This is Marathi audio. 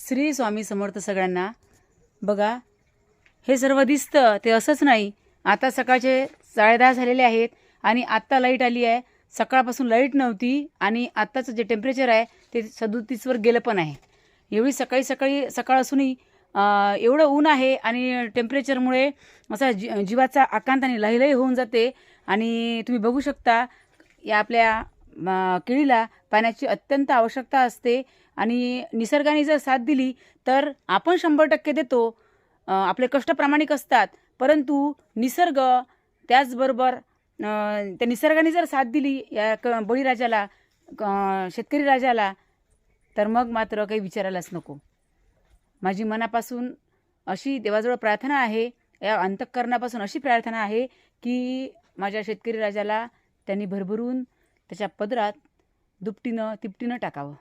श्री स्वामी समर्थ सगळ्यांना। बघा, हे सर्व दिसतं ते असंच नाही। आता सकाळचे 10:30 झालेले आहेत आणि आत्ता लाईट आली आहे। सकाळपासून लाईट नव्हती आणि आत्ताचं जे टेम्परेचर आहे ते 37 वर गेलं पण आहे। एवढी सकाळ असूनही एवढं ऊन आहे आणि टेम्परेचरमुळे असा जीवाचा आकांत आणि लहीलही होऊन जाते। आणि तुम्ही बघू शकता या आपल्या केळीला पाण्याची अत्यंत आवश्यकता असते आणि निसर्गाने जर साथ दिली तर आपण 100% देतो। आपले कष्ट प्रामाणिक असतात, परंतु निसर्ग त्याचबरोबर त्या निसर्गाने जर साथ दिली या बळीराजाला, शेतकरी राजाला, तर मग मात्र काही विचारायलाच नको। माझी मनापासून अशी देवाजवळ प्रार्थना आहे, या अंतःकरणापासून अशी प्रार्थना आहे की माझ्या शेतकरी राजाला त्यांनी भरभरून त्याच्या पदरात दुपटीनं तिपटीनं टाकावं।